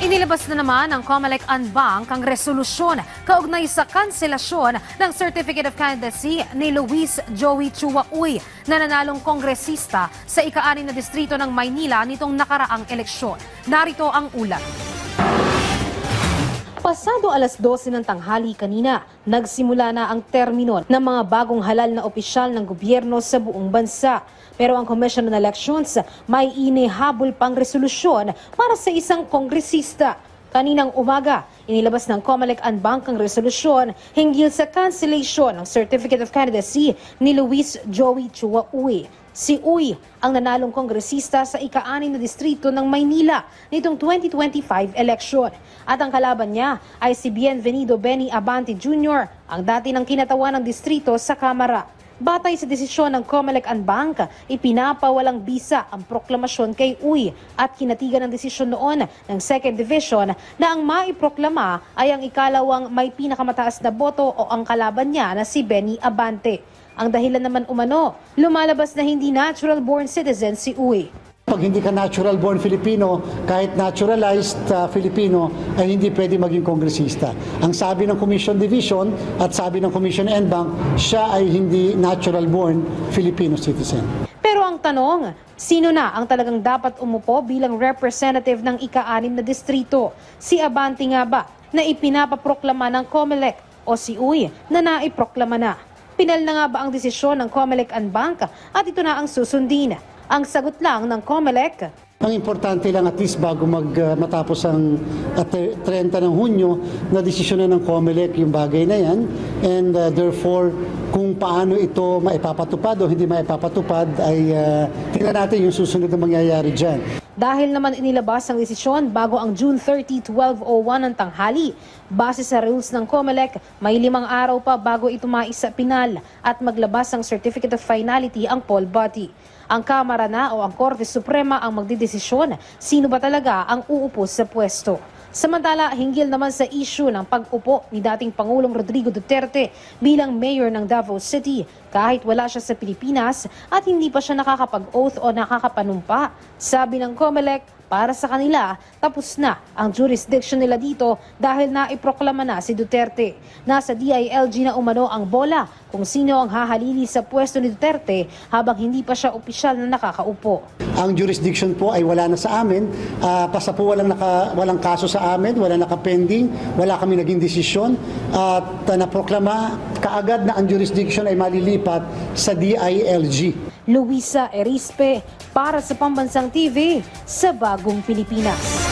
Inilabas na naman ng COMELEC Anbank ang resolusyon kaugnay sa kanselasyon ng Certificate of Candidacy ni Luis Joey Chua Uy na nanalong kongresista sa ika-6 na distrito ng Maynila nitong nakaraang eleksyon. Narito ang ulat. Pasado alas 12 ng tanghali kanina, nagsimula na ang termino ng mga bagong halal na opisyal ng gobyerno sa buong bansa. Pero ang Commission on Elections may inihabol pang resolusyon para sa isang kongresista. Kaninang umaga, inilabas ng COMELEC Anbank ang resolusyon hinggil sa cancellation ng Certificate of Candidacy ni Luis Joey Chua Uy. Si Uy ang nanalong kongresista sa ika-6 na distrito ng Maynila nitong 2025 election. At ang kalaban niya ay si Bienvenido Benny Abante Jr., ang dati ng kinatawan ng distrito sa Kamara. Batay sa desisyon ng COMELEC Anbank, ipinapawalang bisa ang proklamasyon kay Uy at kinatigan ng desisyon noon ng 2nd Division na ang maiproklama ay ang ikalawang may pinakamataas na boto o ang kalaban niya na si Benny Abante. Ang dahilan naman umano, lumalabas na hindi natural-born citizen si Uy. Pag hindi ka natural-born Filipino, kahit naturalized Filipino, ay hindi pwede maging kongresista. Ang sabi ng Commission Division at sabi ng Commission Anbank, siya ay hindi natural-born Filipino citizen. Pero ang tanong, sino na ang talagang dapat umupo bilang representative ng ika-6 na distrito? Si Abante nga ba na ipinapaproklama ng COMELEC o si Uy na naiproklama na? Pinal na nga ba ang desisyon ng COMELEC Anbank at ito na ang susundin? Ang sagot lang ng COMELEC. Ang importante lang at least bago matapos ang 30 ng Hunyo na desisyonan ng COMELEC yung bagay na yan. And therefore, kung paano ito maipapatupad o hindi maipapatupad ay tingnan natin yung susunod na mangyayari dyan. Dahil naman inilabas ang desisyon bago ang June 30, 12:01 ng tanghali. Base sa rules ng COMELEC, may 5 araw pa bago ito maisa pinal at maglabas ng Certificate of Finality ang poll body. Ang Kamara na o ang Korte Suprema ang magdidesisyon sino ba talaga ang uupo sa pwesto. Samantala, hinggil naman sa issue ng pag-upo ni dating Pangulong Rodrigo Duterte bilang mayor ng Davao City, kahit wala siya sa Pilipinas at hindi pa siya nakakapag-oath o nakakapanumpa, sabi ng COMELEC, para sa kanila, tapos na ang jurisdiction nila dito dahil naiproklama na si Duterte. Nasa DILG na umano ang bola kung sino ang hahalili sa pwesto ni Duterte habang hindi pa siya opisyal na nakakaupo. Ang jurisdiction po ay wala na sa amin. Basta po walang kaso sa amin, wala nakapending, wala kami naging desisyon. At naproklama kaagad na ang jurisdiction ay malilipat sa DILG. Luisa Erispe para sa Pambansang TV sa Bagong Pilipinas.